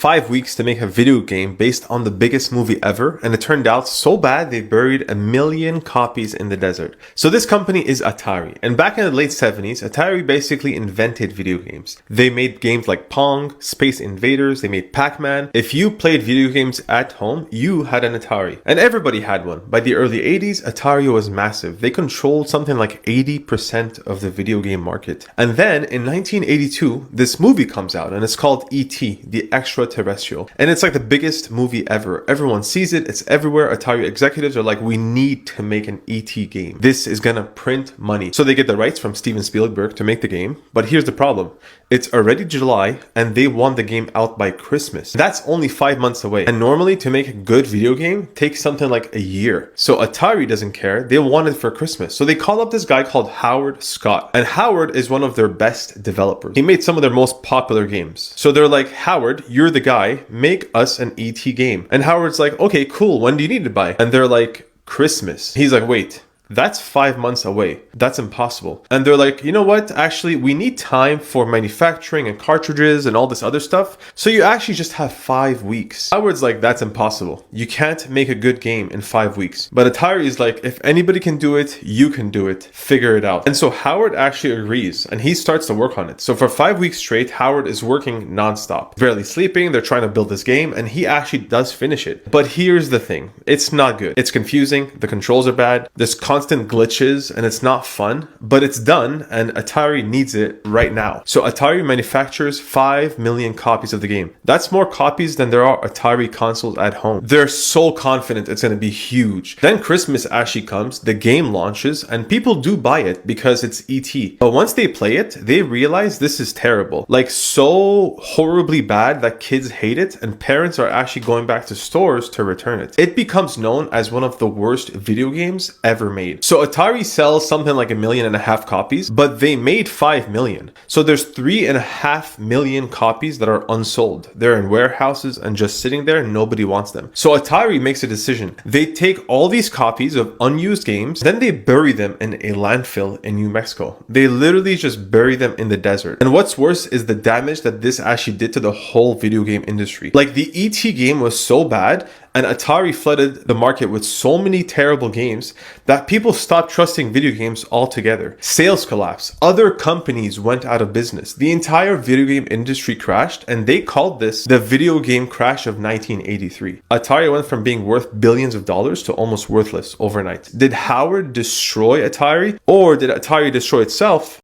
5 weeks to make a video game based on the biggest movie ever, and it turned out so bad they buried 1,000,000 copies in the desert. So this company is Atari, and back in the late 70s, Atari basically invented video games. They made games like Pong, Space Invaders, they made Pac-Man. If you played video games at home, you had an Atari, and everybody had one. By the early 80s, Atari was massive. They controlled something like 80% of the video game market. And then in 1982, this movie comes out, and it's called E.T., the Extraterrestrial. And it's like the biggest movie ever. Everyone sees it. It's everywhere. Atari executives are like, we need to make an E.T. game. This is gonna print money. So they get the rights from Steven Spielberg to make the game. But here's the problem. It's already July and they want the game out by Christmas. That's only 5 months away. And normally to make a good video game takes something like a year. So Atari doesn't care. They want it for Christmas. So they call up this guy called Howard Scott. And Howard is one of their best developers. He made some of their most popular games. So they're like, Howard, you're the guy, make us an ET game. And Howard's like, okay, cool. When do you need to buy? And they're like, Christmas. He's like, wait. That's 5 months away. That's impossible. And they're like, you know what? Actually, we need time for manufacturing and cartridges and all this other stuff. So you actually just have 5 weeks. Howard's like, that's impossible. You can't make a good game in 5 weeks. But Atari is like, if anybody can do it, you can do it. Figure it out. And so Howard actually agrees and he starts to work on it. So for 5 weeks straight, Howard is working nonstop, barely sleeping. They're trying to build this game and he actually does finish it. But here's the thing. It's not good. It's confusing. The controls are bad. There's constant glitches and it's not fun, but it's done and Atari needs it right now. So Atari manufactures 5 million copies of the game. That's more copies than there are Atari consoles at home. They're so confident it's going to be huge. Then Christmas actually comes, the game launches, and people do buy it because it's ET. But once they play it, they realize this is terrible. Like so horribly bad that kids hate it and parents are actually going back to stores to return it. It becomes known as one of the worst video games ever made. So Atari sells something like 1.5 million copies, but they made 5 million. So there's 3.5 million copies that are unsold. They're in warehouses and just sitting there and nobody wants them. So Atari makes a decision. They take all these copies of unused games, then they bury them in a landfill in New Mexico. They literally just bury them in the desert. And what's worse is the damage that this actually did to the whole video game industry. Like the ET game was so bad and Atari flooded the market with so many terrible games that people stopped trusting video games altogether. Sales collapsed. Other companies went out of business. The entire video game industry crashed, and they called this the video game crash of 1983. Atari went from being worth billions of dollars to almost worthless overnight. Did Howard destroy Atari, or did Atari destroy itself?